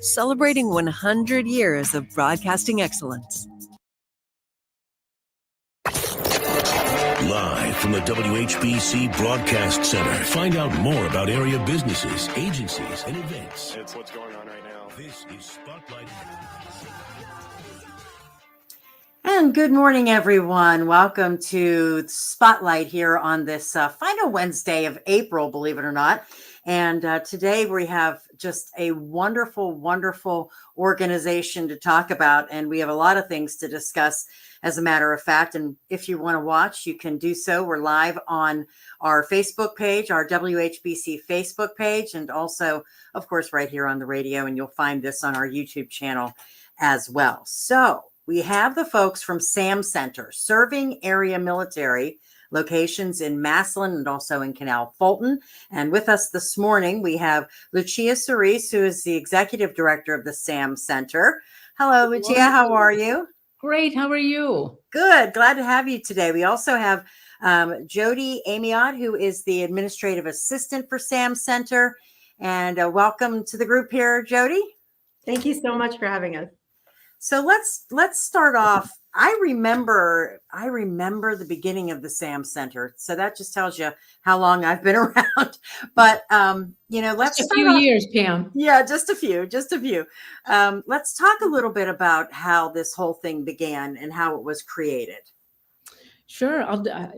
celebrating 100 years of broadcasting excellence. Live from the WHBC Broadcast Center. Find out more about area businesses, agencies, and events. It's what's going on right now. This is Spotlight. And good morning, everyone. Welcome to Spotlight here on this final Wednesday of April, believe it or not. And today we have just a wonderful, wonderful organization to talk about. And we have a lot of things to discuss, as a matter of fact. And if you want to watch, you can do so. We're live on our Facebook page, our WHBC Facebook page, and also, of course, right here on the radio. And you'll find this on our YouTube channel as well. So we have the folks from SAM Center, Serving Area Military, locations in Massillon and also in Canal Fulton. And with us this morning, we have Lucia Cerise, who is the Executive Director of the SAM Center. Hello, Lucia. How are you? Great. How are you? Good. Glad to have you today. We also have Jody Amiot, who is the Administrative Assistant for SAM Center. And welcome to the group here, Jody. Thank you so much for having us. So let's start off. I remember the beginning of the SAM Center. So that just tells you how long I've been around. But let's a few years, Pam. Yeah, just a few. Let's talk a little bit about how this whole thing began and how it was created. Sure. About a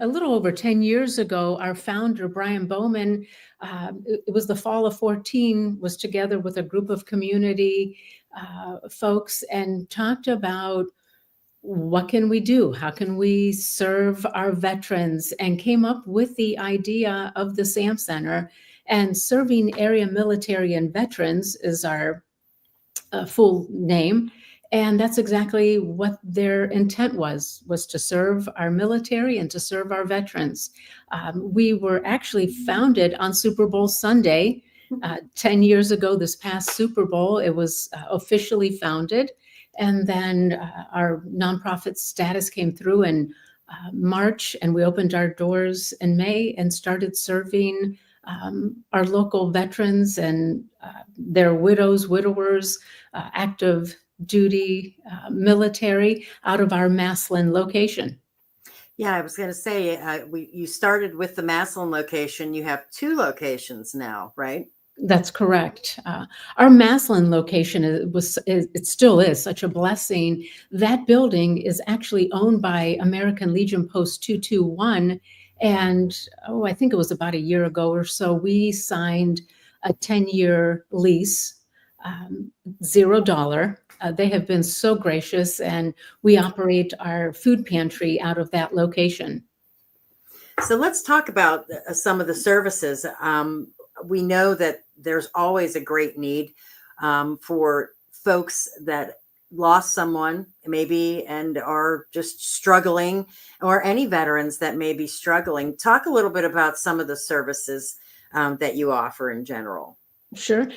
little over 10 years ago, our founder, Brian Bowman, it was the fall of 2014, was together with a group of community folks and talked about what can we do? How can we serve our veterans? And came up with the idea of the SAM Center. And Serving Area Military and Veterans is our full name. And that's exactly what their intent was to serve our military and to serve our veterans. We were actually founded on Super Bowl Sunday, 10 years ago, this past Super Bowl. It was officially founded. And then our nonprofit status came through in March, and we opened our doors in May and started serving our local veterans and their widows, widowers, active duty military out of our Massillon location. Yeah, I was going to say, you started with the Massillon location. You have two locations now, right? That's correct. Our Massillon location it still is such a blessing. That building is actually owned by American Legion Post 221. And I think it was about a year ago or so, we signed a 10-year lease, $0. They have been so gracious, and we operate our food pantry out of that location. So let's talk about some of the services. We know that there's always a great need for folks that lost someone maybe and are just struggling, or any veterans that may be struggling. Talk a little bit about some of the services that you offer in general. Sure.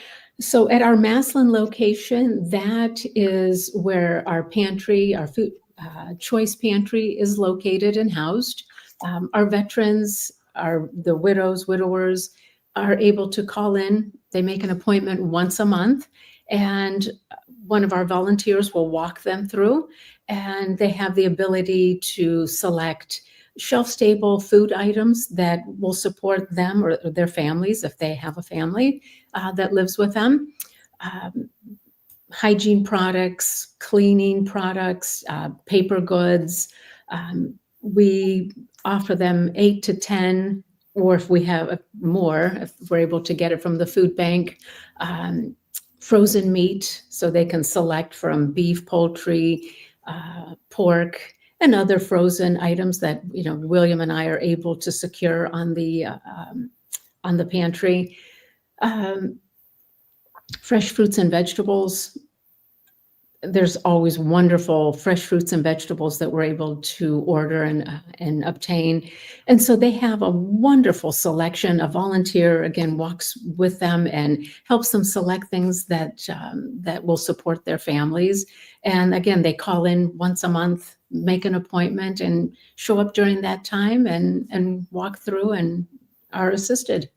So at our Massillon location, that is where our pantry, our food choice pantry is located and housed. Our veterans, the widows, widowers, are able to call in. They make an appointment once a month, and one of our volunteers will walk them through, and they have the ability to select shelf-stable food items that will support them or their families if they have a family that lives with them. Hygiene products, cleaning products, paper goods. We offer them 8 to 10, or if we have more, if we're able to get it from the food bank, frozen meat, so they can select from beef, poultry, pork, and other frozen items that William and I are able to secure on the pantry. Fresh fruits and vegetables. There's always wonderful fresh fruits and vegetables that we're able to order and obtain. And so they have a wonderful selection. A volunteer, again, walks with them and helps them select things that will support their families. And again, they call in once a month, make an appointment, and show up during that time and walk through and are assisted.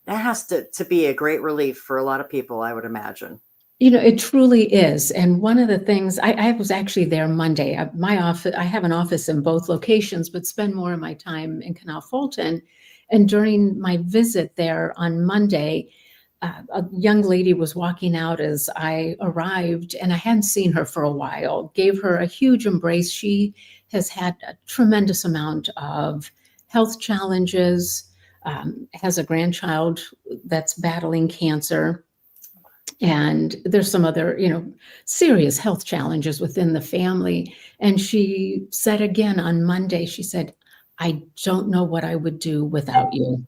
That has to be a great relief for a lot of people, I would imagine. It truly is. And one of the things, I was actually there Monday. My office, I have an office in both locations, but spend more of my time in Canal Fulton. And during my visit there on Monday, a young lady was walking out as I arrived, and I hadn't seen her for a while. Gave her a huge embrace. She has had a tremendous amount of health challenges, has a grandchild that's battling cancer. And there's some other, serious health challenges within the family. And she said again on Monday, she said, "I don't know what I would do without you."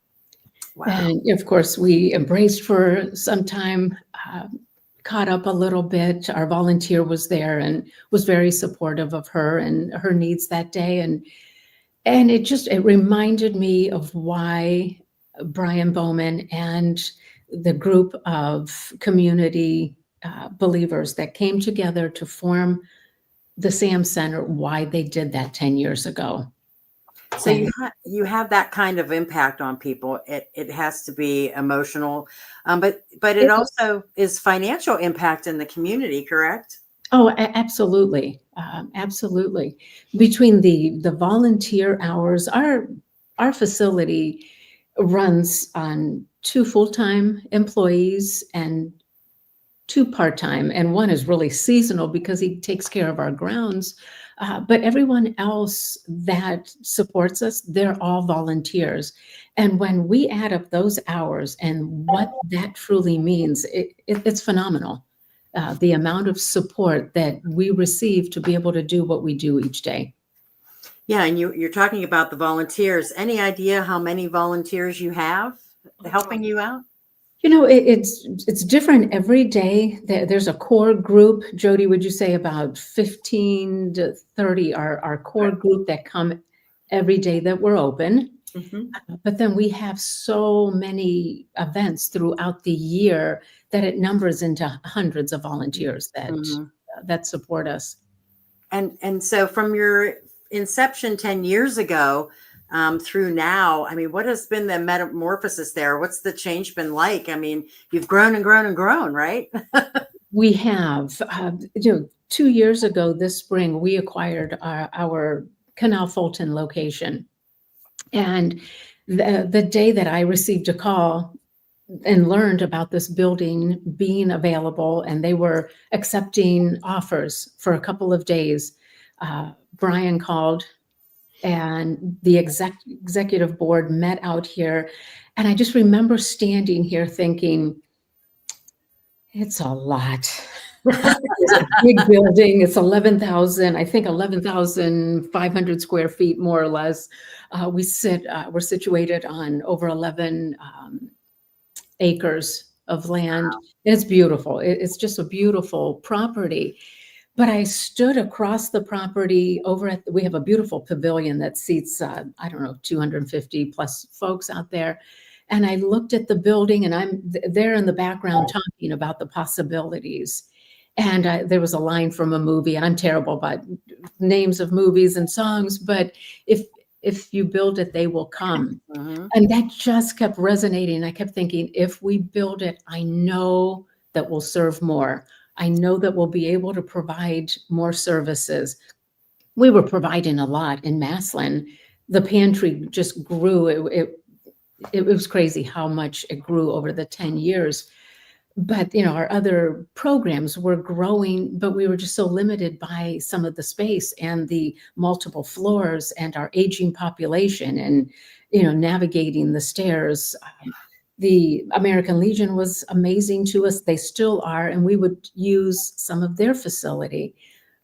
Wow. And of course, we embraced for some time, caught up a little bit. Our volunteer was there and was very supportive of her and her needs that day. And it reminded me of why Brian Bowman and the group of community believers that came together to form the Sam Center, why they did that 10 years ago. So you have that kind of impact on people. It has to be emotional, but it also is financial impact in the community, correct? Oh, absolutely. Absolutely. Between the volunteer hours, our facility runs on 2 full-time employees and 2 part-time, and one is really seasonal because he takes care of our grounds. But everyone else that supports us, they're all volunteers. And when we add up those hours and what that truly means, it's phenomenal. The amount of support that we receive to be able to do what we do each day. Yeah, and you're talking about the volunteers. Any idea how many volunteers you have helping you out? It's different every day. There's a core group. Jody, would you say about 15 to 30 are our core group that come every day that we're open? Mm-hmm. But then we have so many events throughout the year that it numbers into hundreds of volunteers that support us. And so from your inception 10 years ago through now, I mean, what has been the metamorphosis there? What's the change been like? I mean, you've grown and grown and grown, right? We have. 2 years ago this spring, we acquired our Canal Fulton location. And the day that I received a call and learned about this building being available, and they were accepting offers for a couple of days, Brian called and the executive board met out here. And I just remember standing here thinking, it's a lot. It's a big building. It's 11,500 square feet, more or less. We're situated on over 11 acres of land. Wow. It's beautiful. It's just a beautiful property. But I stood across the property we have a beautiful pavilion that seats, 250 plus folks out there. And I looked at the building, and I'm there in the background talking about the possibilities. And there was a line from a movie, and I'm terrible about names of movies and songs, but if you build it, they will come. Mm-hmm. And that just kept resonating. I kept thinking, if we build it, I know that we'll serve more. I know that we'll be able to provide more services. We were providing a lot in Massillon. The pantry just grew. It was crazy how much it grew over the 10 years. But, our other programs were growing, but we were just so limited by some of the space and the multiple floors and our aging population and, navigating the stairs. The American Legion was amazing to us. They still are, and we would use some of their facility.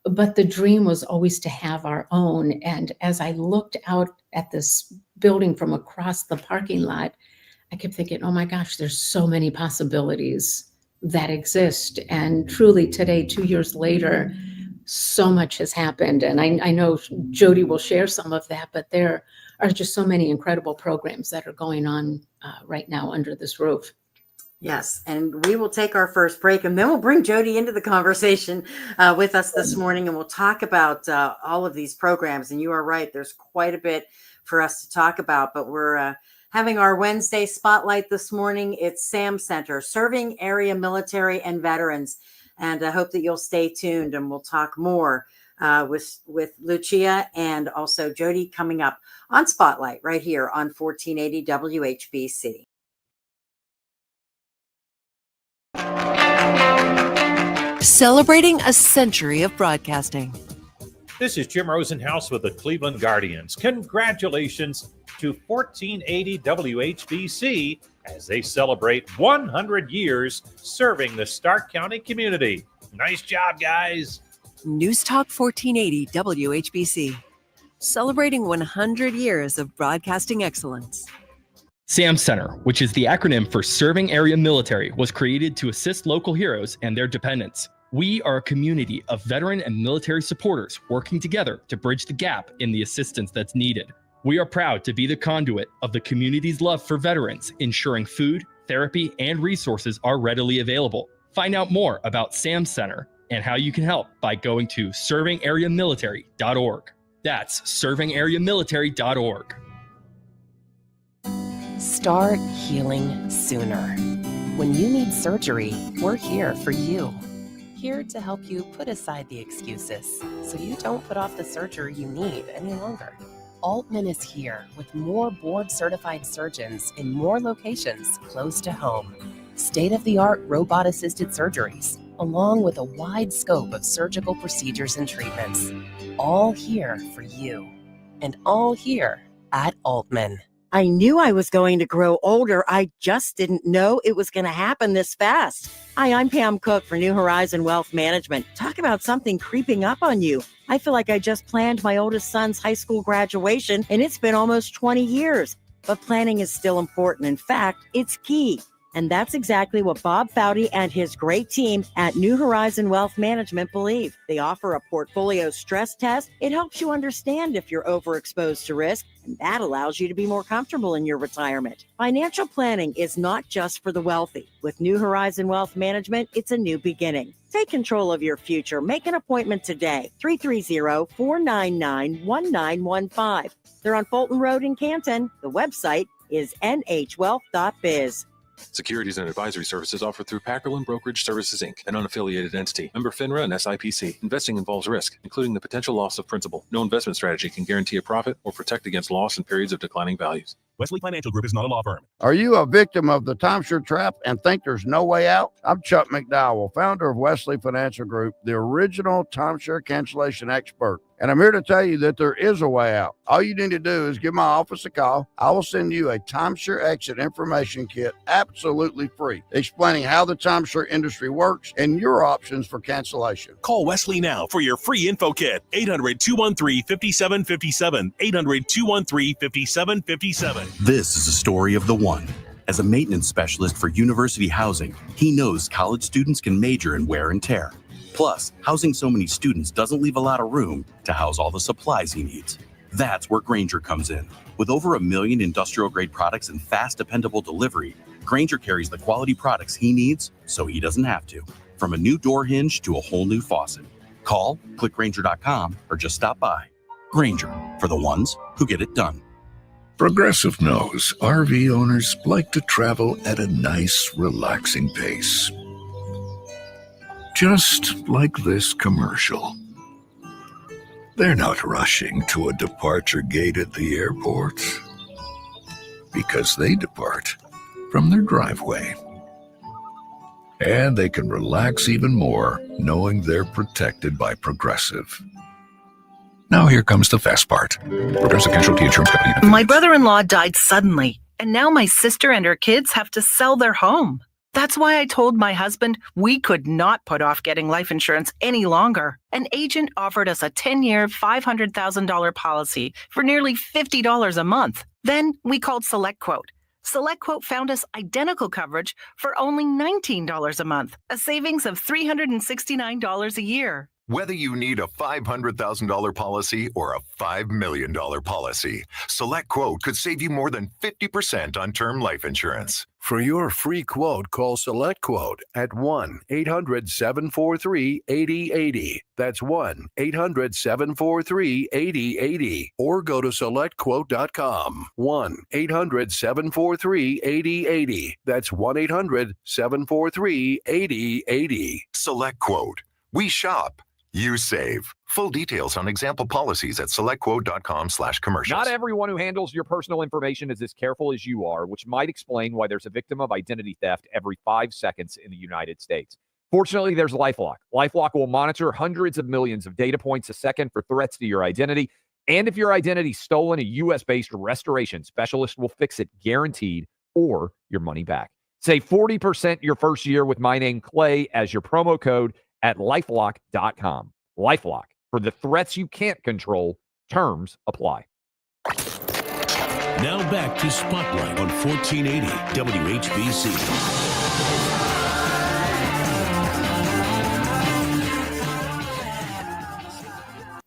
But the dream was always to have our own. And as I looked out at this building from across the parking lot, I kept thinking, oh my gosh, there's so many possibilities that exist. And truly today, 2 years later, so much has happened. And I know Jody will share some of that, but there are just so many incredible programs that are going on right now under this roof. Yes, and we will take our first break, and then we'll bring Jody into the conversation with us this morning, and we'll talk about all of these programs. And you are right, there's quite a bit for us to talk about, but we're having our Wednesday spotlight this morning. It's SAM Center, Serving Area Military and Veterans. And I hope that you'll stay tuned, and we'll talk more with Lucia and also Jody coming up on Spotlight right here on 1480 WHBC. Celebrating a century of broadcasting. This is Jim Rosenhaus with the Cleveland Guardians. Congratulations to 1480 WHBC as they celebrate 100 years serving the Stark County community. Nice job, guys. News Talk 1480 WHBC. Celebrating 100 years of broadcasting excellence. SAM Center, which is the acronym for Serving Area Military, was created to assist local heroes and their dependents. We are a community of veteran and military supporters working together to bridge the gap in the assistance that's needed. We are proud to be the conduit of the community's love for veterans, ensuring food, therapy, and resources are readily available. Find out more about SAM Center and how you can help by going to servingareamilitary.org. That's servingareamilitary.org. Start healing sooner. When you need surgery, we're here for you. Here to help you put aside the excuses so you don't put off the surgery you need any longer. Altman is here with more board-certified surgeons in more locations close to home. State-of-the-art robot-assisted surgeries, along with a wide scope of surgical procedures and treatments. All here for you. And all here at Altman. I knew I was going to grow older. I just didn't know it was going to happen this fast. Hi, I'm Pam Cook for New Horizon Wealth Management. Talk about something creeping up on you. I feel like I just planned my oldest son's high school graduation, and it's been almost 20 years. But planning is still important. In fact, it's key. And that's exactly what Bob Foudy and his great team at New Horizon Wealth Management believe. They offer a portfolio stress test. It helps you understand if you're overexposed to risk, and that allows you to be more comfortable in your retirement. Financial planning is not just for the wealthy. With New Horizon Wealth Management, it's a new beginning. Take control of your future. Make an appointment today. 330-499-1915. They're on Fulton Road in Canton. The website is nhwealth.biz. Securities and advisory services offered through Packerland Brokerage Services, Inc., an unaffiliated entity. Member FINRA and SIPC. Investing involves risk, including the potential loss of principal. No investment strategy can guarantee a profit or protect against loss in periods of declining values. Wesley Financial Group is not a law firm. Are you a victim of the timeshare trap and think there's no way out? I'm Chuck McDowell, founder of Wesley Financial Group, the original timeshare cancellation expert. And I'm here to tell you that there is a way out. All you need to do is give my office a call. I will send you a timeshare exit information kit absolutely free, explaining how the timeshare industry works and your options for cancellation. Call Wesley now for your free info kit. 800-213-5757. 800-213-5757. This is the story of the one. As a maintenance specialist for University Housing, he knows college students can major in wear and tear. Plus, housing so many students doesn't leave a lot of room to house all the supplies he needs. That's where Grainger comes in. With over 1 million industrial-grade products and fast, dependable delivery, Grainger carries the quality products he needs so he doesn't have to. From a new door hinge to a whole new faucet. Call, click Grainger.com, or just stop by. Grainger, for the ones who get it done. Progressive knows RV owners like to travel at a nice, relaxing pace. Just like this commercial. They're not rushing to a departure gate at the airport because they depart from their driveway. And they can relax even more knowing they're protected by Progressive. Now here comes the fast part. Progressive Casualty Insurance Company. My brother-in-law died suddenly, and now my sister and her kids have to sell their home. That's why I told my husband we could not put off getting life insurance any longer. An agent offered us a 10-year, $500,000 policy for nearly $50 a month. Then we called SelectQuote. SelectQuote found us identical coverage for only $19 a month, a savings of $369 a year. Whether you need a $500,000 policy or a $5 million policy, SelectQuote could save you more than 50% on term life insurance. For your free quote, call SelectQuote at 1-800-743-8080. That's 1-800-743-8080. Or go to SelectQuote.com. 1-800-743-8080. That's 1-800-743-8080. SelectQuote. We shop. You save. Full details on example policies at selectquote.com/commercials. Not everyone who handles your personal information is as careful as you are, which might explain why there's a victim of identity theft every 5 seconds in the United States. Fortunately, there's LifeLock. LifeLock will monitor hundreds of millions of data points a second for threats to your identity. And if your identity is stolen, a U.S.-based restoration specialist will fix it guaranteed or your money back. Save 40% your first year with my name, Clay, as your promo code at LifeLock.com. LifeLock. For the threats you can't control, terms apply. Now back to Spotlight on 1480 WHBC.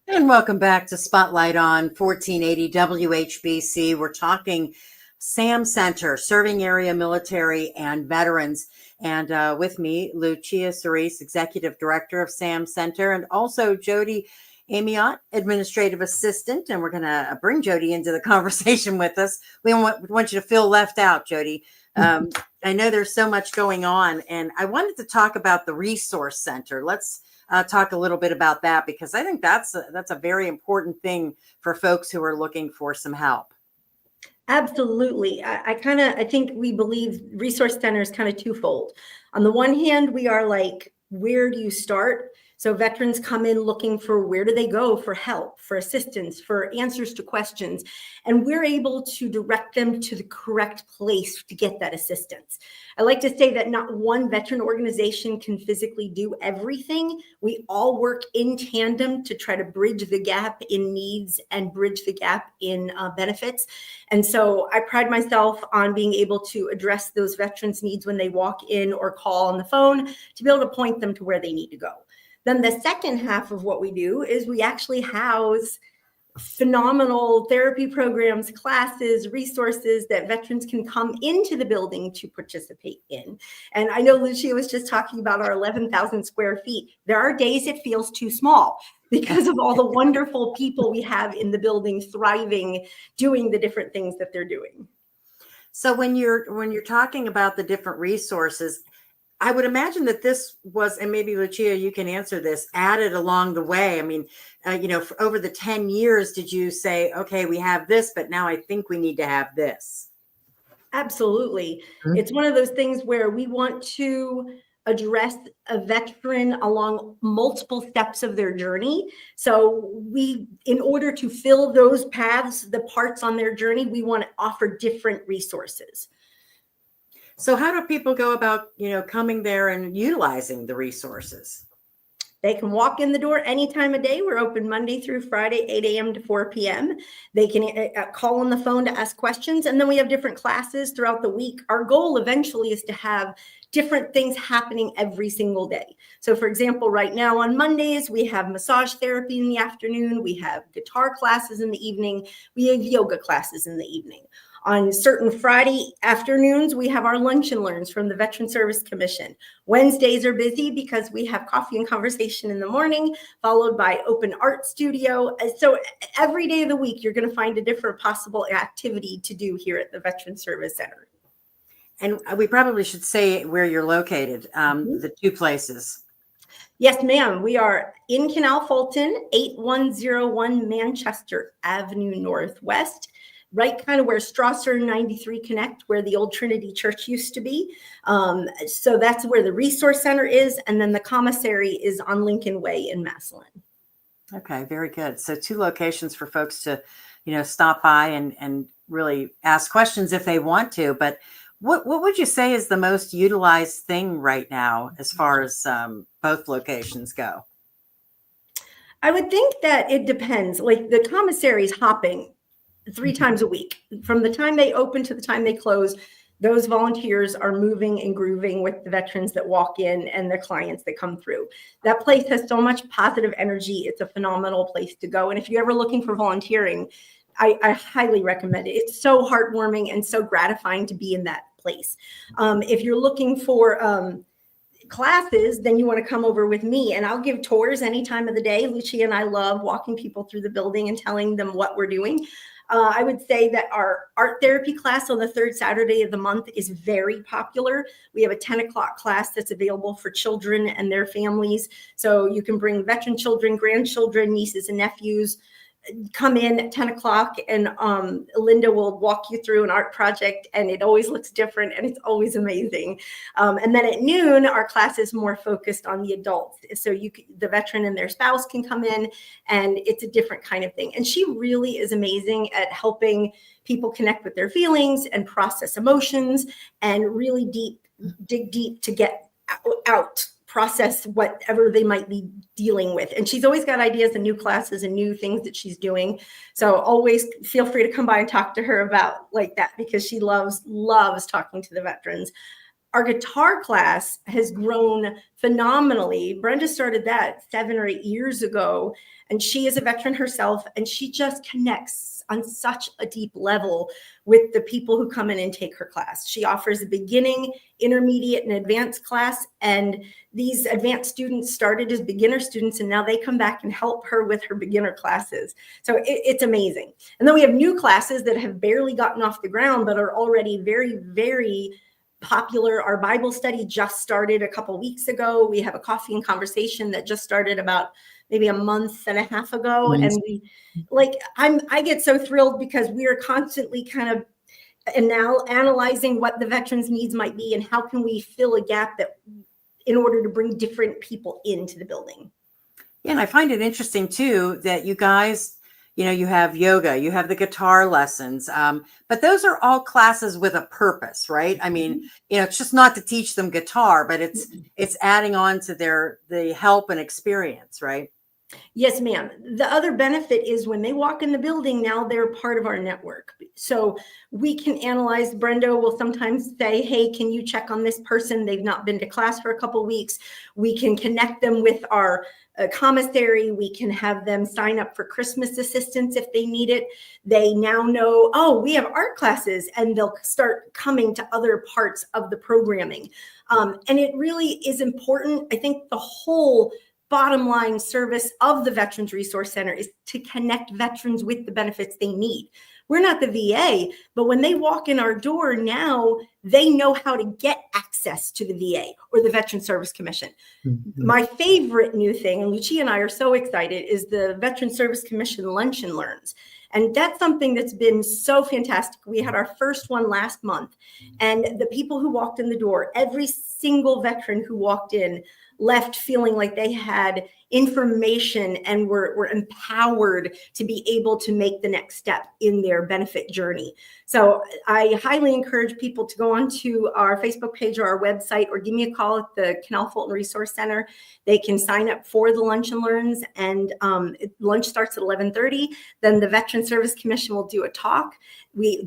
And welcome back to Spotlight on 1480 WHBC. We're talking SAM Center, Serving Area Military and Veterans. And with me, Lucia Cerise, Executive Director of SAM Center, and also Jody Amiot, Administrative Assistant. And we're going to bring Jody into the conversation with us. We want you to feel left out, Jody. I know there's so much going on, and I wanted to talk about the Resource Center. Let's talk a little bit about that, because I think that's a very important thing for folks who are looking for some help. Absolutely. I think we believe Resource Center is kind of twofold. On the one hand, we are like, where do you start? So veterans come in looking for where do they go for help, for assistance, for answers to questions. And we're able to direct them to the correct place to get that assistance. I like to say that not one veteran organization can physically do everything. We all work in tandem to try to bridge the gap in needs and bridge the gap in benefits. And so I pride myself on being able to address those veterans' needs when they walk in or call on the phone to be able to point them to where they need to go. Then the second half of what we do is we actually house phenomenal therapy programs, classes, resources that veterans can come into the building to participate in. And I know Lucia was just talking about our 11,000 square feet. There are days it feels too small because of all the wonderful people we have in the building thriving, doing the different things that they're doing. So when you're talking about the different resources, I would imagine that this was, and maybe Lucia, you can answer this, added along the way. I mean, for over the 10 years, did you say, okay, we have this, but now I think we need to have this? Absolutely. Mm-hmm. It's one of those things where we want to address a veteran along multiple steps of their journey. So in order to fill those paths, the parts on their journey, we want to offer different resources. So how do people go about, coming there and utilizing the resources? They can walk in the door any time of day. We're open Monday through Friday, 8 a.m. to 4 p.m. They can call on the phone to ask questions. And then we have different classes throughout the week. Our goal eventually is to have different things happening every single day. So for example, right now on Mondays, we have massage therapy in the afternoon. We have guitar classes in the evening. We have yoga classes in the evening. On certain Friday afternoons, we have our lunch and learns from the Veteran Service Commission. Wednesdays are busy because we have coffee and conversation in the morning, followed by open art studio. So every day of the week, you're going to find a different possible activity to do here at the Veteran Service Center. And we probably should say where you're located, the two places. Yes, ma'am. We are in Canal Fulton, 8101 Manchester Avenue Northwest. Right kind of where Strasser 93 connect, where the old Trinity Church used to be. So that's where the Resource Center is. And then the commissary is on Lincoln Way in Massillon. Okay, very good. So two locations for folks to, stop by and really ask questions if they want to. But what would you say is the most utilized thing right now as far as both locations go? I would think that it depends. Like the commissary is hopping 3 times a week. From the time they open to the time they close, those volunteers are moving and grooving with the veterans that walk in and the clients that come through. That place has so much positive energy. It's a phenomenal place to go. And if you're ever looking for volunteering, I highly recommend it. It's so heartwarming and so gratifying to be in that place. If you're looking for classes, then you want to come over with me, and I'll give tours any time of the day. Lucia and I love walking people through the building and telling them what we're doing. I would say that our art therapy class on the third Saturday of the month is very popular. We have a 10 o'clock class that's available for children and their families. So you can bring veteran children, grandchildren, nieces and nephews. Come in at 10 o'clock and Linda will walk you through an art project, and it always looks different and it's always amazing. And then at noon, our class is more focused on the adults. So the veteran and their spouse can come in, and it's a different kind of thing. And she really is amazing at helping people connect with their feelings and process emotions and really dig deep to get out, process whatever they might be dealing with. And she's always got ideas and new classes and new things that she's doing. So always feel free to come by and talk to her about like that, because she loves talking to the veterans. Our guitar class has grown phenomenally. Brenda started that 7 or 8 years ago, and she is a veteran herself, and she just connects on such a deep level with the people who come in and take her class. She offers a beginning, intermediate, and advanced class, and these advanced students started as beginner students, and now they come back and help her with her beginner classes. So it's amazing. And then we have new classes that have barely gotten off the ground, but are already very, very popular. Our Bible study just started a couple weeks ago. We have a coffee and conversation that just started about maybe a month and a half ago. And I get so thrilled because we are constantly kind of now analyzing what the veterans' needs might be and how can we fill a gap that in order to bring different people into the building. Yeah, and I find it interesting too that you guys, you have yoga, you have the guitar lessons, but those are all classes with a purpose, right? I mean, it's just not to teach them guitar, but it's adding on to the help and experience, right? Yes, ma'am. The other benefit is when they walk in the building, now they're part of our network. So we can analyze. Brenda will sometimes say, hey, can you check on this person? They've not been to class for a couple of weeks. We can connect them with our commissary. We can have them sign up for Christmas assistance if they need it. They now know, oh, we have art classes, and they'll start coming to other parts of the programming. And it really is important. I think the whole bottom line service of the Veterans Resource Center is to connect veterans with the benefits they need. We're not the VA, but when they walk in our door now, they know how to get access to the VA or the Veterans Service Commission. Mm-hmm. My favorite new thing, and Lucia and I are so excited, is the Veterans Service Commission Lunch and Learns. And that's something that's been so fantastic. We had our first one last month, and the people who walked in the door, every single veteran who walked in left feeling like they had information and were empowered to be able to make the next step in their benefit journey. So I highly encourage people to go onto our Facebook page or our website, or give me a call at the Canal Fulton Resource Center. They can sign up for the Lunch and Learns, and lunch starts at 11:30. Then the Veteran Service Commission will do a talk.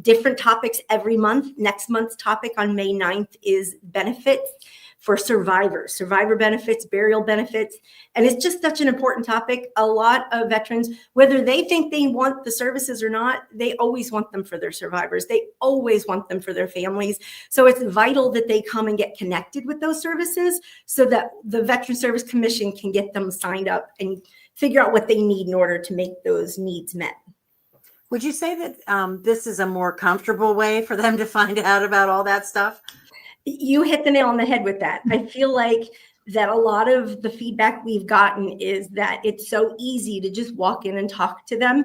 Different topics every month. Next month's topic on May 9th is benefits for survivors, survivor benefits, burial benefits. And it's just such an important topic. A lot of veterans, whether they think they want the services or not, they always want them for their survivors. They always want them for their families. So it's vital that they come and get connected with those services so that the Veteran Service Commission can get them signed up and figure out what they need in order to make those needs met. Would you say that this is a more comfortable way for them to find out about all that stuff? You hit the nail on the head with that. I feel like that a lot of the feedback we've gotten is that it's so easy to just walk in and talk to them.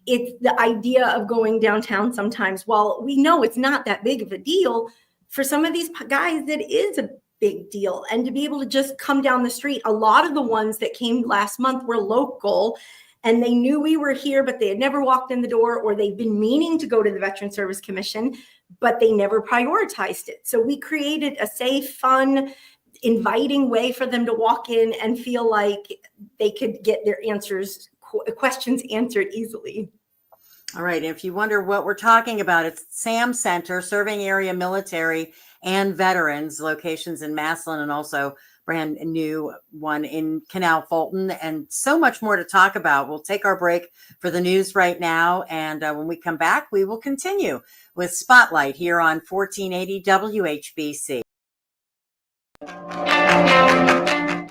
It's the idea of going downtown sometimes. While we know it's not that big of a deal, for some of these guys, it is a big deal. And to be able to just come down the street, a lot of the ones that came last month were local, and they knew we were here, but they had never walked in the door, or they've been meaning to go to the Veteran Service Commission, but they never prioritized it. So we created a safe, fun, inviting way for them to walk in and feel like they could get their questions answered easily. All right. If you wonder what we're talking about, it's SAM Center, Serving Area Military and Veterans, locations in Massillon and also brand new one in Canal Fulton, and so much more to talk about. We'll take our break for the news right now. And when we come back, we will continue with Spotlight here on 1480 WHBC.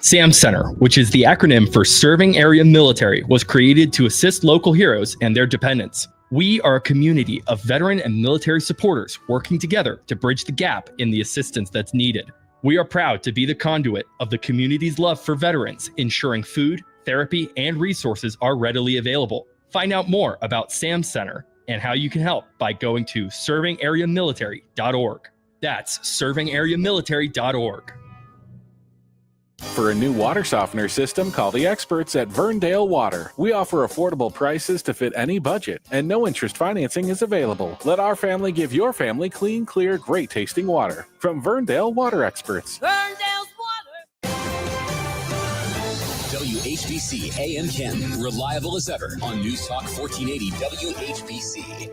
SAM Center, which is the acronym for Serving Area Military, was created to assist local heroes and their dependents. We are a community of veteran and military supporters working together to bridge the gap in the assistance that's needed. We are proud to be the conduit of the community's love for veterans, ensuring food, therapy, and resources are readily available. Find out more about SAM Center and how you can help by going to servingareamilitary.org. That's servingareamilitary.org. For a new water softener system, call the experts at Verndale Water. We offer affordable prices to fit any budget, and no interest financing is available. Let our family give your family clean, clear, great tasting water. From Verndale Water Experts. Verndale's Water. WHBC AM 10, reliable as ever on News Talk 1480 WHBC.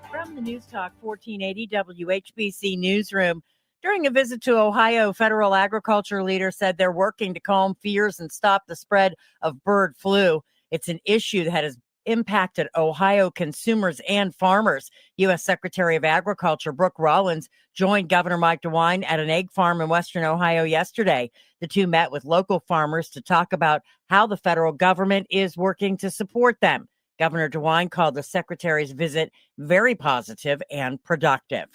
From the News Talk 1480 WHBC newsroom. During a visit to Ohio, federal agriculture leaders said they're working to calm fears and stop the spread of bird flu. It's an issue that has impacted Ohio consumers and farmers. U.S. Secretary of Agriculture Brooke Rollins joined Governor Mike DeWine at an egg farm in Western Ohio yesterday. The two met with local farmers to talk about how the federal government is working to support them. Governor DeWine called the secretary's visit very positive and productive.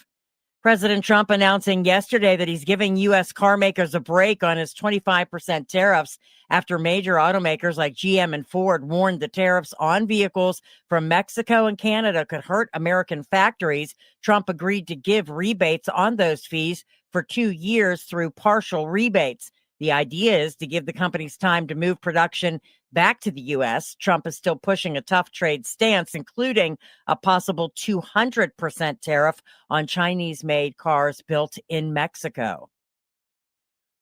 President Trump announcing yesterday that he's giving U.S. car makers a break on his 25% tariffs after major automakers like GM and Ford warned the tariffs on vehicles from Mexico and Canada could hurt American factories. Trump agreed to give rebates on those fees for 2 years through partial rebates. The idea is to give the companies time to move production back to the U.S. Trump is still pushing a tough trade stance, including a possible 200% tariff on Chinese-made cars built in Mexico.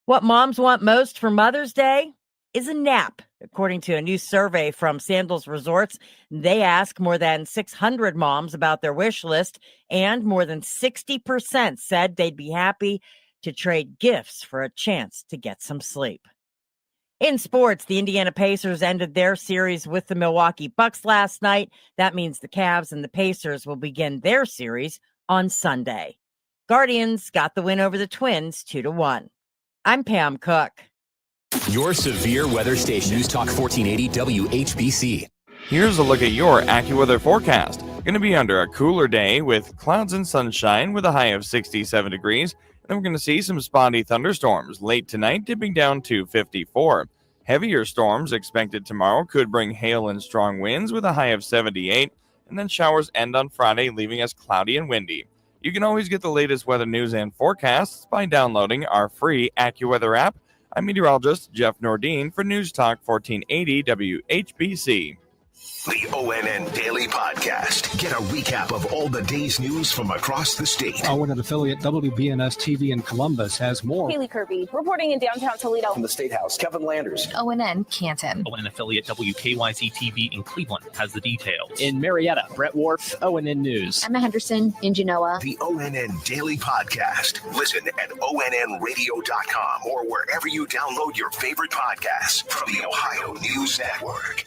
What moms want most for Mother's Day is a nap. According to a new survey from Sandals Resorts, they asked more than 600 moms about their wish list, and more than 60% said they'd be happy to trade gifts for a chance to get some sleep. In sports, the Indiana Pacers ended their series with the Milwaukee Bucks last night. That means the Cavs and the Pacers will begin their series on Sunday. Guardians got the win over the Twins 2-1. I'm Pam Cook. Your severe weather station, News Talk 1480 WHBC. Here's a look at your AccuWeather forecast. Going to be under a cooler day with clouds and sunshine with a high of 67 degrees. Then we're going to see some spotty thunderstorms late tonight, dipping down to 54. Heavier storms expected tomorrow could bring hail and strong winds with a high of 78. And then showers end on Friday, leaving us cloudy and windy. You can always get the latest weather news and forecasts by downloading our free AccuWeather app. I'm meteorologist Jeff Nordine for News Talk 1480 WHBC. The ONN Daily Podcast. Get a recap of all the day's news from across the state. ONN affiliate WBNS TV in Columbus has more. Haley Kirby reporting in downtown Toledo. From the State House, Kevin Landers. ONN Canton. ONN affiliate WKYC TV in Cleveland has the details. In Marietta, Brett Wharf, ONN News. Emma Henderson in Genoa. The ONN Daily Podcast. Listen at ONNradio.com or wherever you download your favorite podcasts from the Ohio News Network.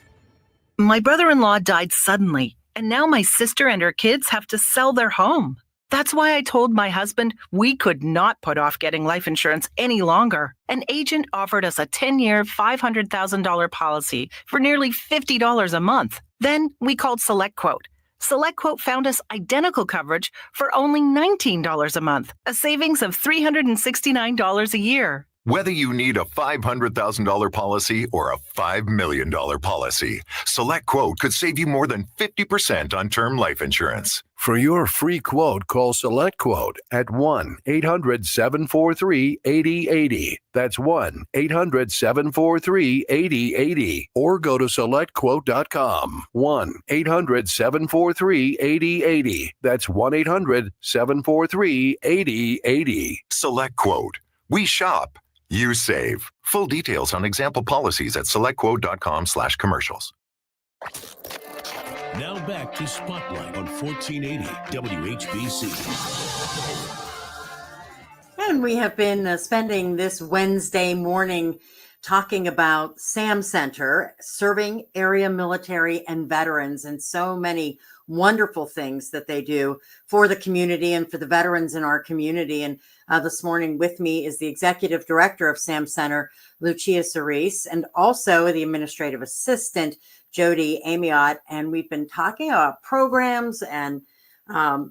My brother-in-law died suddenly, and now my sister and her kids have to sell their home. That's why I told my husband we could not put off getting life insurance any longer. An agent offered us a 10-year, $500,000 policy for nearly $50 a month. Then we called SelectQuote. SelectQuote found us identical coverage for only $19 a month, a savings of $369 a year. Whether you need a $500,000 policy or a $5 million policy, SelectQuote could save you more than 50% on term life insurance. For your free quote, call SelectQuote at 1-800-743-8080. That's 1-800-743-8080. Or go to SelectQuote.com. 1-800-743-8080. That's 1-800-743-8080. SelectQuote. We shop. You save. Full details on example policies at SelectQuote.com/commercials. Now back to Spotlight on 1480 WHBC. And we have been spending this Wednesday morning talking about SAM Center, serving area military and veterans, and so many wonderful things that they do for the community and for the veterans in our community. And this morning with me is the executive director of SAM Center, Lucia Cerise, and also the administrative assistant, Jody Amiot. And we've been talking about programs and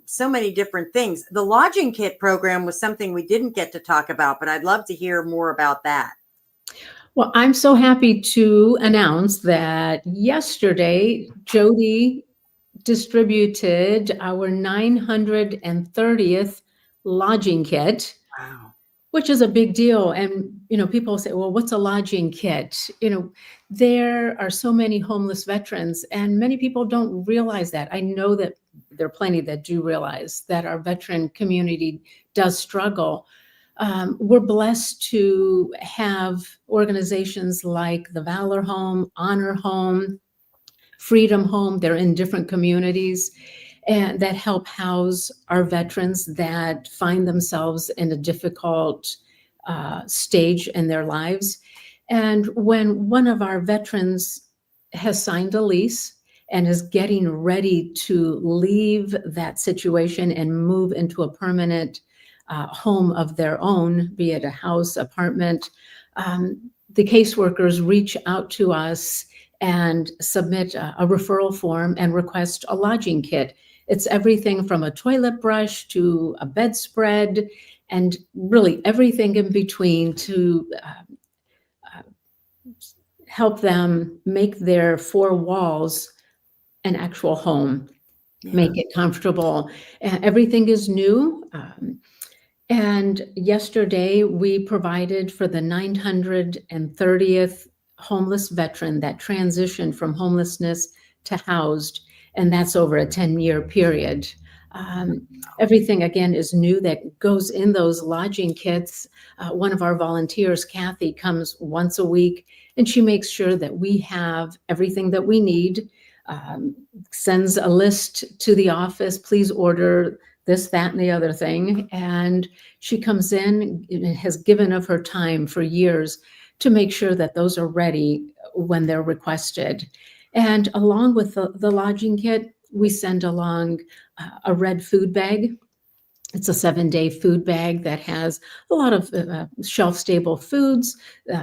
so many different things. The lodging kit program was something we didn't get to talk about, but I'd love to hear more about that. Well, I'm so happy to announce that yesterday, Jody distributed our 930th lodging kit. Wow. Which is a big deal. And, people say, well, what's a lodging kit? There are so many homeless veterans, and many people don't realize that. I know that there are plenty that do realize that our veteran community does struggle. We're blessed to have organizations like the Valor Home, Honor Home, Freedom Home. They're in different communities and that help house our veterans that find themselves in a difficult stage in their lives. And when one of our veterans has signed a lease and is getting ready to leave that situation and move into a permanent home of their own, be it a house, apartment, the caseworkers reach out to us and submit a referral form and request a lodging kit. It's everything from a toilet brush to a bedspread and really everything in between to help them make their four walls an actual home, make it comfortable. Everything is new. And yesterday we provided for the 930th homeless veteran that transitioned from homelessness to housed, and that's over a 10-year period. Everything, again, is new that goes in those lodging kits. One of our volunteers, Kathy, comes once a week, and she makes sure that we have everything that we need, sends a list to the office, please order this, that, and the other thing. And she comes in and has given of her time for years to make sure that those are ready when they're requested. And along with the lodging kit, we send along a red food bag. It's a 7-day food bag that has a lot of shelf-stable foods.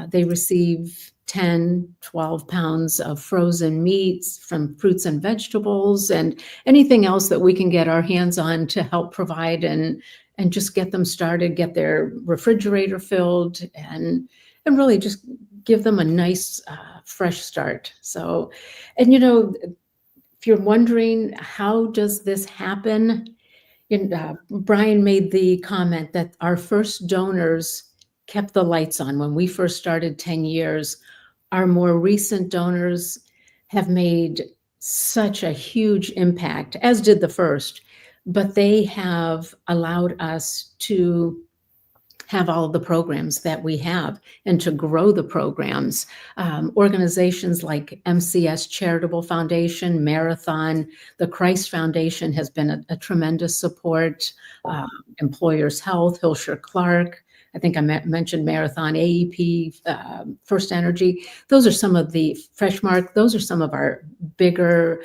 They receive 10, 12 pounds of frozen meats from fruits and vegetables and anything else that we can get our hands on to help provide and just get them started, get their refrigerator filled and really just give them a nice fresh start. So, and if you're wondering, how does this happen? Brian made the comment that our first donors kept the lights on when we first started 10 years. Our more recent donors have made such a huge impact, as did the first, but they have allowed us to have all of the programs that we have and to grow the programs. Organizations like MCS Charitable Foundation, Marathon, the Christ Foundation has been a tremendous support. Employers Health, Hilshire Clark, I think I mentioned Marathon, AEP, First Energy. Those are some of the Freshmark. Those are some of our bigger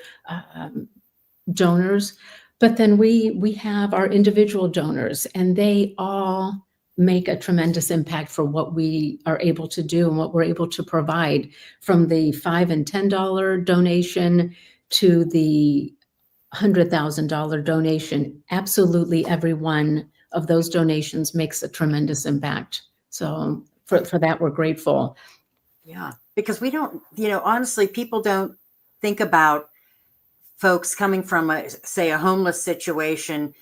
donors. But then we have our individual donors, and they all make a tremendous impact for what we are able to do and what we're able to provide, from the $5 and $10 donation to the $100,000 donation. Absolutely every one of those donations makes a tremendous impact. So for that, we're grateful. Yeah, because we don't, honestly, people don't think about folks coming from a homeless situation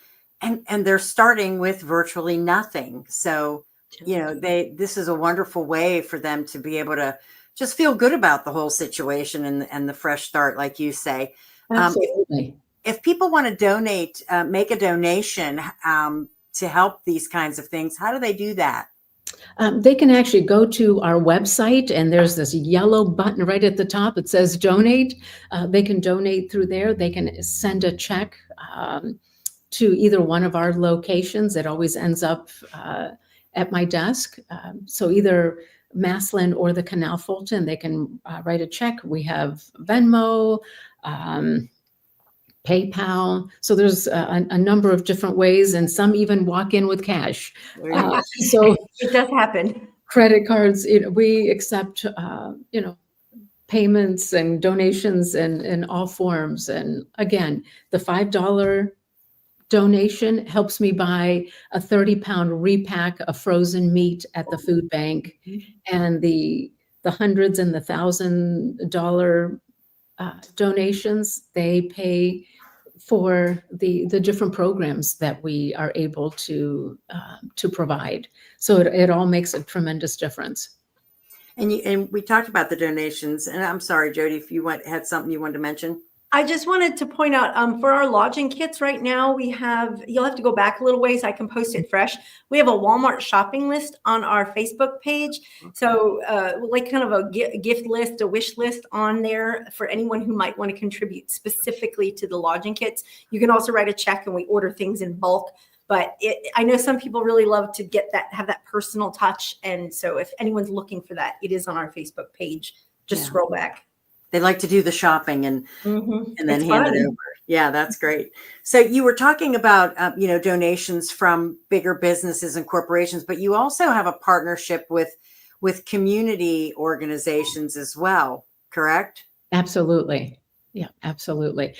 and they're starting with virtually nothing. So, this is a wonderful way for them to be able to just feel good about the whole situation and the fresh start, like you say. Absolutely. If people want to donate, make a donation to help these kinds of things, how do they do that? They can actually go to our website, and there's this yellow button right at the top. It says donate. They can donate through there. They can send a check to either one of our locations. It always ends up at my desk. So either Maslin or the Canal Fulton, they can write a check. We have Venmo, PayPal. So there's a number of different ways, and some even walk in with cash. So it does happen. Credit cards, we accept, payments and donations in all forms. And again, the $5 donation helps me buy a 30-pound repack of frozen meat at the food bank, and the hundreds and the $1,000 donations, they pay for the different programs that we are able to provide. So it all makes a tremendous difference. And we talked about the donations, and I'm sorry, Jody, if you had something you wanted to mention. I just wanted to point out for our lodging kits right now, you'll have to go back a little ways. I can post it fresh. We have a Walmart shopping list on our Facebook page. So like kind of a gift list, a wish list on there for anyone who might want to contribute specifically to the lodging kits. You can also write a check and we order things in bulk. But I know some people really love to have that personal touch. And so if anyone's looking for that, it is on our Facebook page. Just scroll back. They like to do the shopping and then hand it over. Yeah, that's great. So you were talking about, donations from bigger businesses and corporations, but you also have a partnership with community organizations as well, correct? Absolutely. Yeah, absolutely.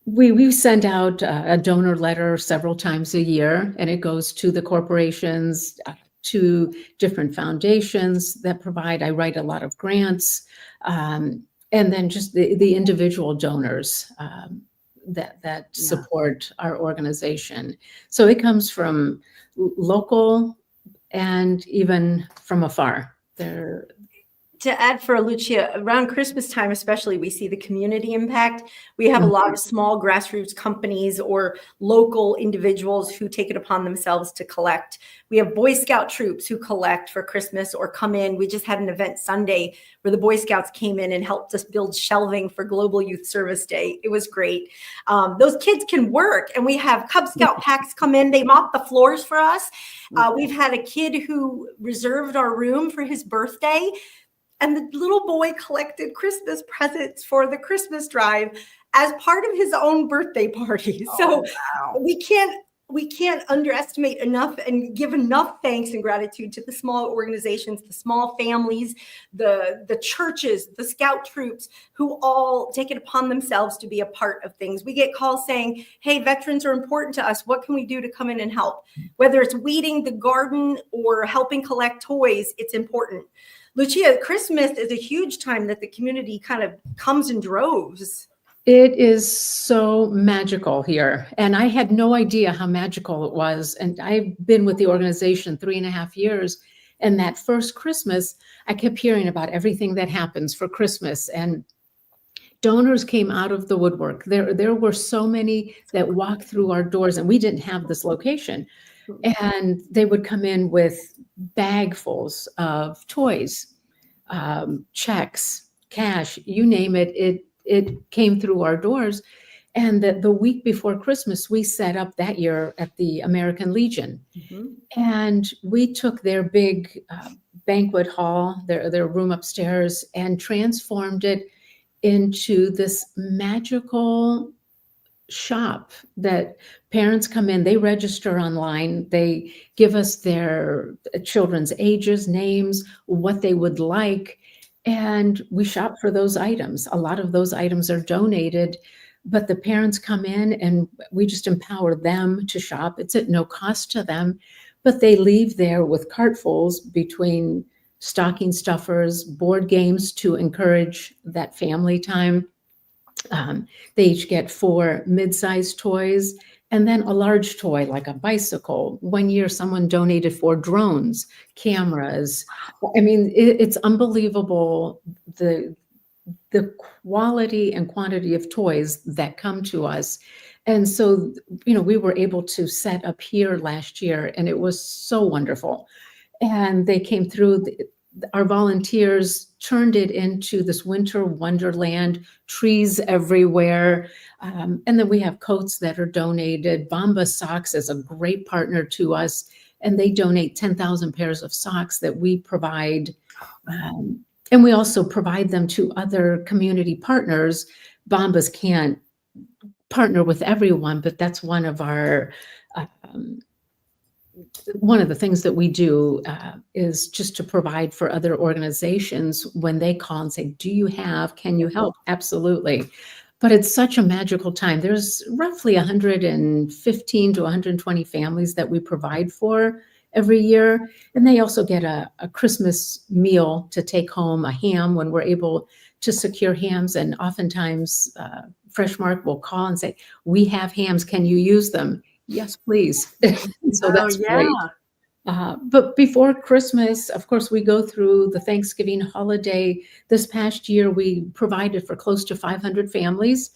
We send out a donor letter several times a year, and it goes to the corporations, to different foundations that provide. I write a lot of grants, and then just the individual donors that support our organization. So it comes from local and even from afar. To add for Lucia, around Christmas time especially, we see the community impact. We have a lot of small grassroots companies or local individuals who take it upon themselves to collect. We have Boy Scout troops who collect for Christmas or come in. We just had an event Sunday where the Boy Scouts came in and helped us build shelving for Global Youth Service Day. It was great. Those kids can work, and we have Cub Scout packs come in. They mop the floors for us. We've had a kid who reserved our room for his birthday, and the little boy collected Christmas presents for the Christmas drive as part of his own birthday party. So we can't underestimate enough and give enough thanks and gratitude to the small organizations, the small families, the churches, the scout troops, who all take it upon themselves to be a part of things. We get calls saying, hey, veterans are important to us. What can we do to come in and help? Whether it's weeding the garden or helping collect toys, it's important. Lucia, Christmas is a huge time that the community kind of comes in droves. It is so magical here. And I had no idea how magical it was. And I've been with the organization 3.5 years. And that first Christmas, I kept hearing about everything that happens for Christmas. And donors came out of the woodwork. There were so many that walked through our doors, and we didn't have this location. And they would come in with bagfuls of toys, checks, cash, you name it. It came through our doors. And the week before Christmas, we set up that year at the American Legion. And we took their big banquet hall, their room upstairs, and transformed it into this magical shop that parents come in, they register online, they give us their children's ages, names, what they would like, and we shop for those items. A lot of those items are donated, but the parents come in and we just empower them to shop. It's at no cost to them, but they leave there with cartfuls between stocking stuffers, board games to encourage that family time. They each get 4 mid-sized toys and then a large toy like a bicycle. One year, someone donated 4 drones, cameras. I mean, it's unbelievable the quality and quantity of toys that come to us. And so, we were able to set up here last year, and it was so wonderful. And they came through, our volunteers turned it into this winter wonderland, trees everywhere. And then we have coats that are donated. Bamba Socks is a great partner to us, and they donate 10,000 pairs of socks that we provide. And we also provide them to other community partners. Bombas can't partner with everyone, but that's one of our one of the things that we do is just to provide for other organizations when they call and say, can you help? Absolutely. But it's such a magical time. There's roughly 115 to 120 families that we provide for every year. And they also get a Christmas meal to take home, a ham when we're able to secure hams. And oftentimes Freshmark will call and say, we have hams, can you use them? Yes, please. So that's great. But before Christmas, of course, we go through the Thanksgiving holiday. This past year, we provided for close to 500 families.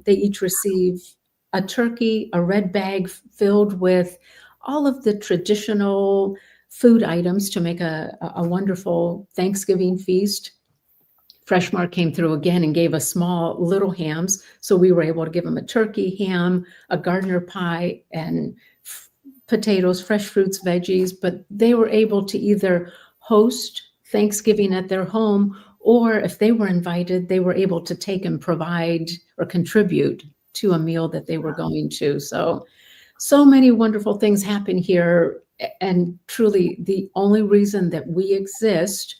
They each receive a turkey, a red bag filled with all of the traditional food items to make a wonderful Thanksgiving feast. Freshmark came through again and gave us small little hams. So we were able to give them a turkey, ham, a Gardner pie, and potatoes, fresh fruits, veggies. But they were able to either host Thanksgiving at their home, or if they were invited, they were able to take and provide or contribute to a meal that they were going to. So many wonderful things happen here. And truly, the only reason that we exist,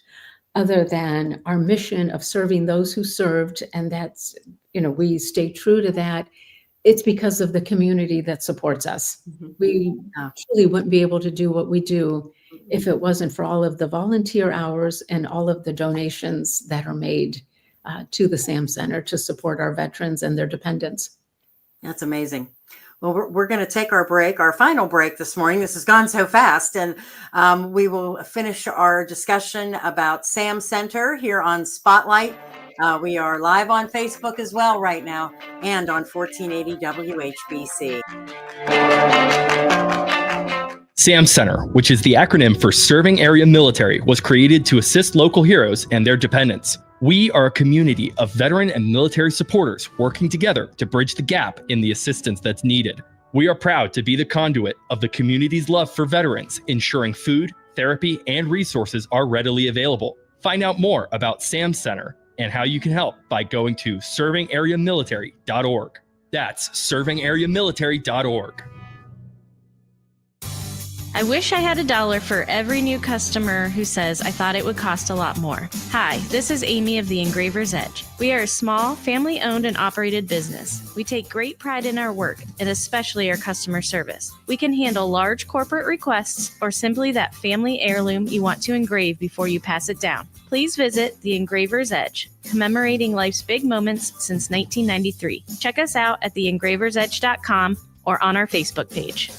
other than our mission of serving those who served, and that's, we stay true to that, it's because of the community that supports us. We truly wouldn't be able to do what we do if it wasn't for all of the volunteer hours and all of the donations that are made to the SAM Center to support our veterans and their dependents. That's amazing. Well, we're going to take our final break this morning. This has gone so fast, and we will finish our discussion about SAM Center here on Spotlight. We are live on Facebook as well right now, and on 1480 WHBC. SAM Center, which is the acronym for Serving Area Military, was created to assist local heroes and their dependents. We are a community of veteran and military supporters working together to bridge the gap in the assistance that's needed. We are proud to be the conduit of the community's love for veterans, ensuring food, therapy, and resources are readily available. Find out more about SAM Center and how you can help by going to servingareamilitary.org. That's servingareamilitary.org. I wish I had $1 for every new customer who says I thought it would cost a lot more. Hi, this is Amy of the Engraver's Edge. We are a small, family-owned and operated business. We take great pride in our work, and especially our customer service. We can handle large corporate requests or simply that family heirloom you want to engrave before you pass it down. Please visit the Engraver's Edge, commemorating life's big moments since 1993. Check us out at theengraversedge.com or on our Facebook page.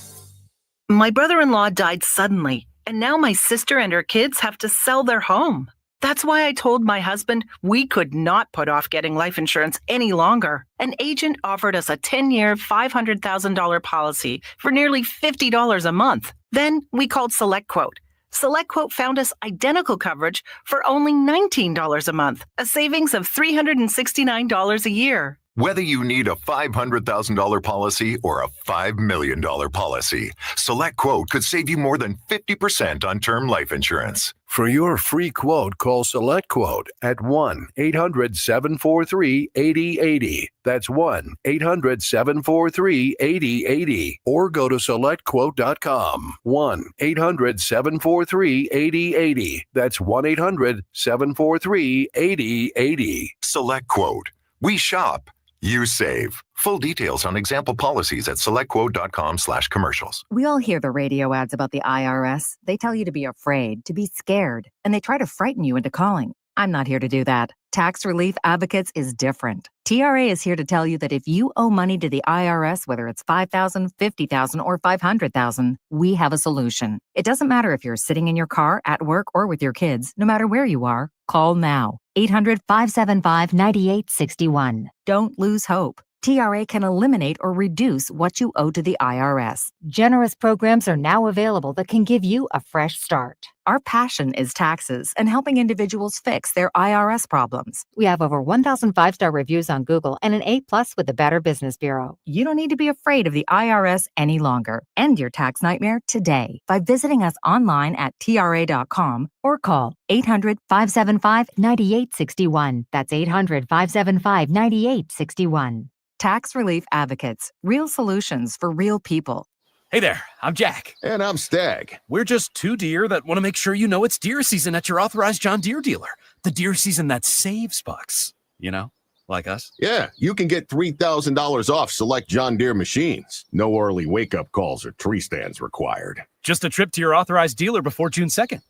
My brother-in-law died suddenly, and now my sister and her kids have to sell their home. That's why I told my husband we could not put off getting life insurance any longer. An agent offered us a 10-year, $500,000 policy for nearly $50 a month. Then we called SelectQuote. SelectQuote found us identical coverage for only $19 a month, a savings of $369 a year. Whether you need a $500,000 policy or a $5 million policy, SelectQuote could save you more than 50% on term life insurance. For your free quote, call SelectQuote at 1-800-743-8080. That's 1-800-743-8080. Or go to SelectQuote.com. 1-800-743-8080. That's 1-800-743-8080. SelectQuote. We shop. You save. Full details on example policies at selectquote.com/commercials. We all hear the radio ads about the IRS. They tell you to be afraid, to be scared, and they try to frighten you into calling. I'm not here to do that. Tax Relief Advocates is different. TRA is here to tell you that if you owe money to the IRS, whether it's $5,000, $50,000, or $500,000, we have a solution. It doesn't matter if you're sitting in your car, at work, or with your kids. No matter where you are, call now. 800-575-9861. Don't lose hope. TRA can eliminate or reduce what you owe to the IRS. Generous programs are now available that can give you a fresh start. Our passion is taxes and helping individuals fix their IRS problems. We have over 1,000 five-star reviews on Google and an A+ with the Better Business Bureau. You don't need to be afraid of the IRS any longer. End your tax nightmare today by visiting us online at TRA.com or call 800-575-9861. That's 800-575-9861. Tax Relief Advocates. Real solutions for real people. Hey there, I'm Jack. And I'm Stag. We're just two deer that want to make sure you know it's deer season at your authorized John Deere dealer. The deer season that saves bucks. You know, like us. Yeah, you can get $3,000 off select John Deere machines. No early wake-up calls or tree stands required. Just a trip to your authorized dealer before June 2nd.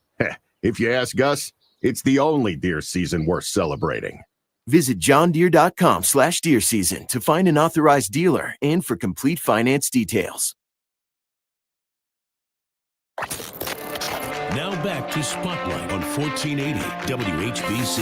If you ask us, it's the only deer season worth celebrating. Visit johndeere.com/deer season to find an authorized dealer and for complete finance details. Now back to Spotlight on 1480 WHBC.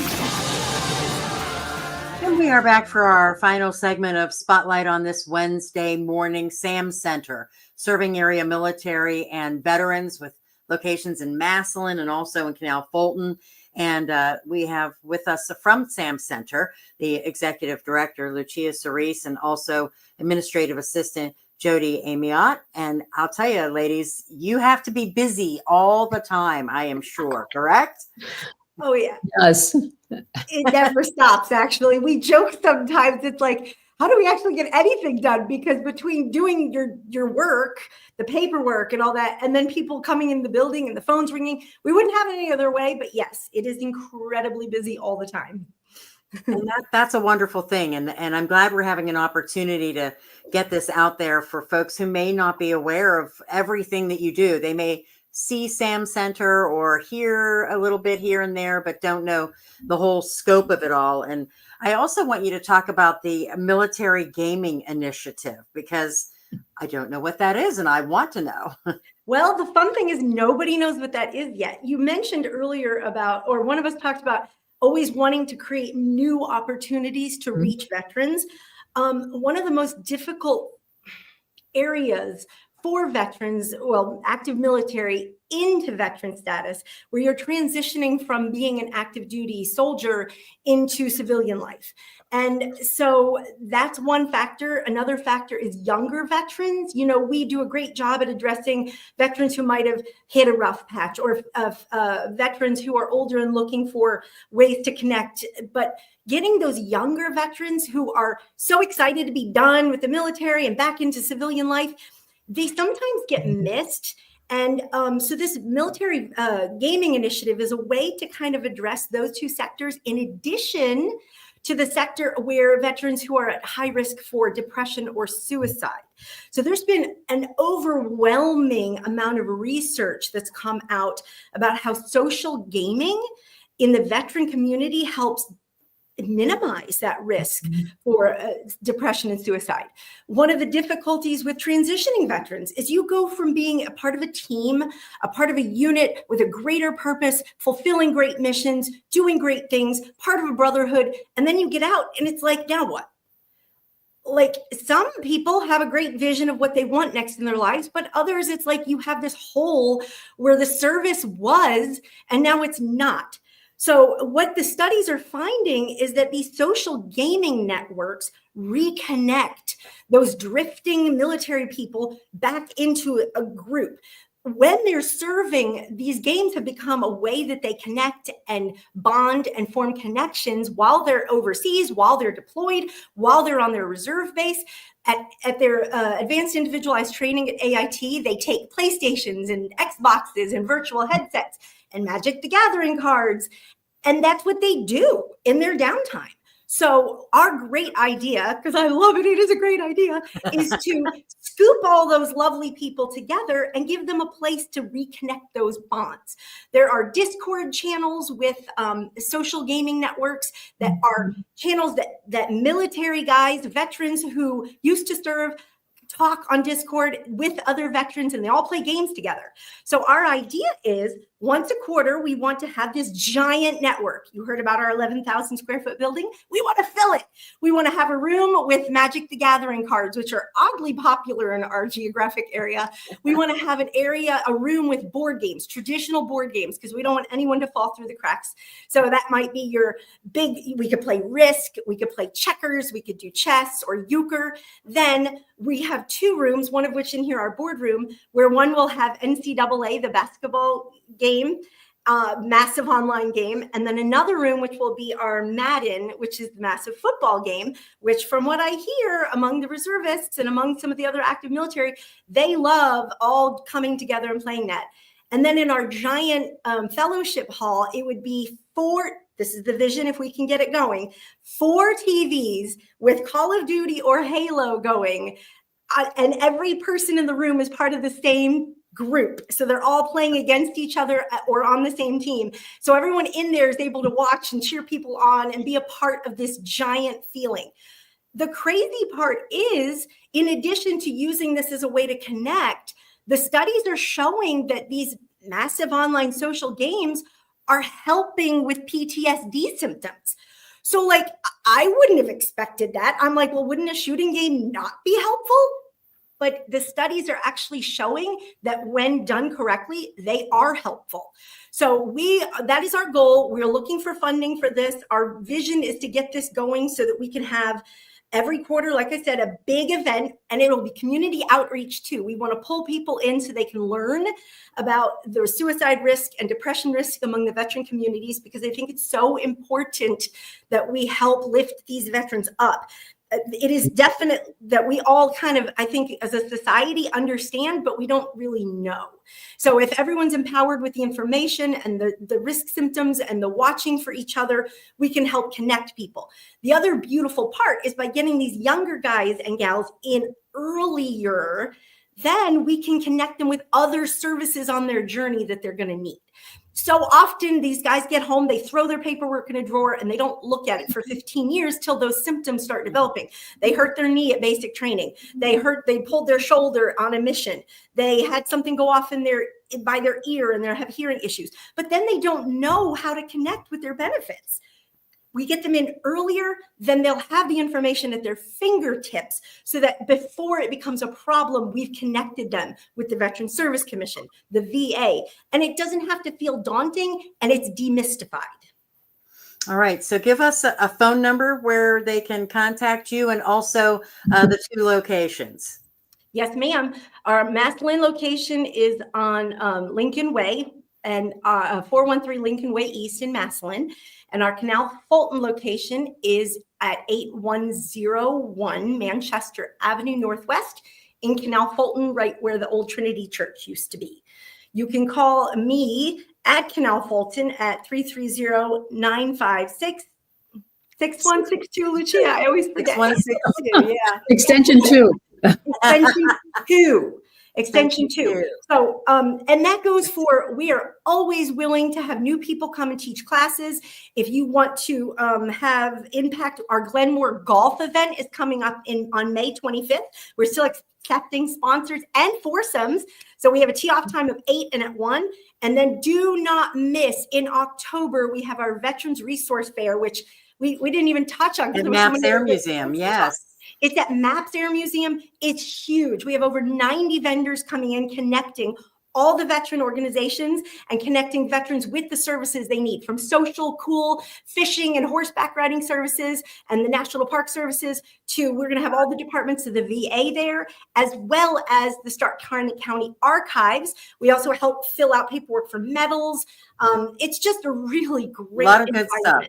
And we are back for our final segment of Spotlight on this Wednesday morning. Sam Center, serving area military and veterans with locations in Massillon and also in Canal Fulton. And we have with us from Sam Center, the executive director, Lucia Cerise, and also administrative assistant, Jody Amiot. And I'll tell you, ladies, you have to be busy all the time, I am sure, correct? Oh, yeah. Yes. It never stops, actually. We joke sometimes. It's like, how do we actually get anything done? Because between doing your work, the paperwork and all that, and then people coming in the building and the phones ringing, we wouldn't have it any other way. But yes, it is incredibly busy all the time. And that's a wonderful thing. And I'm glad we're having an opportunity to get this out there for folks who may not be aware of everything that you do. They may see Sam Center or hear a little bit here and there, but don't know the whole scope of it all. And I also want you to talk about the Military Gaming Initiative, because I don't know what that is and I want to know. Well, the fun thing is nobody knows what that is yet. You mentioned earlier about, or one of us talked about, always wanting to create new opportunities to reach veterans. One of the most difficult areas for veterans, well, active military into veteran status, where you're transitioning from being an active duty soldier into civilian life. And so that's one factor. Another factor is younger veterans. You know, we do a great job at addressing veterans who might have hit a rough patch, or veterans who are older and looking for ways to connect. But getting those younger veterans who are so excited to be done with the military and back into civilian life, they sometimes get missed. And so this Military Gaming Initiative is a way to kind of address those two sectors, in addition to the sector where veterans who are at high risk for depression or suicide. So there's been an overwhelming amount of research that's come out about how social gaming in the veteran community helps minimize that risk for depression and suicide. One of the difficulties with transitioning veterans is you go from being a part of a team, a part of a unit with a greater purpose, fulfilling great missions, doing great things, part of a brotherhood, and then you get out and it's like, now what? Like, some people have a great vision of what they want next in their lives, but others, it's like you have this hole where the service was and now it's not. So what the studies are finding is that these social gaming networks reconnect those drifting military people back into a group. When they're serving, these games have become a way that they connect and bond and form connections while they're overseas, while they're deployed, while they're on their reserve base. At their advanced individualized training at AIT, they take PlayStations and Xboxes and virtual headsets and Magic the Gathering cards. And that's what they do in their downtime. So our great idea, because I love it, it is a great idea, is to scoop all those lovely people together and give them a place to reconnect those bonds. There are Discord channels with social gaming networks that are channels that military guys, veterans who used to serve, talk on Discord with other veterans, and they all play games together. So our idea is once a quarter, we want to have this giant network. You heard about our 11,000 square foot building. We want to fill it. We want to have a room with Magic the Gathering cards, which are oddly popular in our geographic area. We want to have a room with board games, traditional board games, because we don't want anyone to fall through the cracks. So that might be we could play Risk, we could play checkers, we could do chess or euchre. Then we have 2 rooms, one of which in here, our boardroom, where one will have NCAA, the basketball game, massive online game, and then another room which will be our Madden, which is the massive football game, which from what I hear among the reservists and among some of the other active military, they love all coming together and playing that. And then in our giant fellowship hall, it would be 4, this is the vision if we can get it going, 4 TVs with Call of Duty or Halo going, and every person in the room is part of the same group. So they're all playing against each other or on the same team. So everyone in there is able to watch and cheer people on and be a part of this giant feeling. The crazy part is, in addition to using this as a way to connect, the studies are showing that these massive online social games are helping with PTSD symptoms. So like, I wouldn't have expected that. I'm like, well, wouldn't a shooting game not be helpful? But the studies are actually showing that when done correctly, they are helpful. So that is our goal. We're looking for funding for this. Our vision is to get this going so that we can have every quarter, like I said, a big event, and it'll be community outreach too. We want to pull people in so they can learn about the suicide risk and depression risk among the veteran communities, because I think it's so important that we help lift these veterans up. It is definite that we all kind of, I think, as a society understand, but we don't really know. So if everyone's empowered with the information and the risk symptoms and the watching for each other, we can help connect people. The other beautiful part is by getting these younger guys and gals in earlier, then we can connect them with other services on their journey that they're going to need. So often these guys get home, they throw their paperwork in a drawer and they don't look at it for 15 years till those symptoms start developing. They hurt their knee at basic training. They pulled their shoulder on a mission. They had something go off by their ear and they have hearing issues, but then they don't know how to connect with their benefits. We get them in earlier, then they'll have the information at their fingertips so that before it becomes a problem, we've connected them with the Veteran Service Commission, the VA, and it doesn't have to feel daunting and it's demystified. All right. So give us a phone number where they can contact you, and also the 2 locations. Yes, ma'am. Our Massillon location is on Lincoln Way and 413 Lincoln Way East in Massillon. And our Canal Fulton location is at 8101 Manchester Avenue Northwest in Canal Fulton, right where the old Trinity Church used to be. You can call me at Canal Fulton at 330-956-6162, Lucia. I always forget. 6162, yeah. Extension 2. Extension 2. So, and that goes for, we are always willing to have new people come and teach classes. If you want to have impact, our Glenmore Golf event is coming up on May 25th. We're still accepting sponsors and foursomes. So we have a tee-off time of 8 and at 1. And then do not miss, in October, we have our Veterans Resource Fair, which we didn't even touch on. At Maps Air Museum, yes. It's at Maps Air Museum. It's huge. We have over 90 vendors coming in, connecting all the veteran organizations and connecting veterans with the services they need, from social, cool fishing and horseback riding services and the National Park Services to, we're going to have all the departments of the VA there, as well as the Stark County Archives. We also help fill out paperwork for medals. It's just a really great, a lot of good stuff.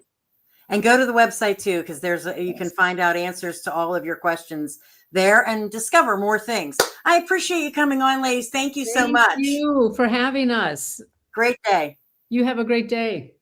And go to the website too, because you can find out answers to all of your questions there and discover more things. I appreciate you coming on, ladies. Thank you so much. Thank you for having us. Great day. You have a great day.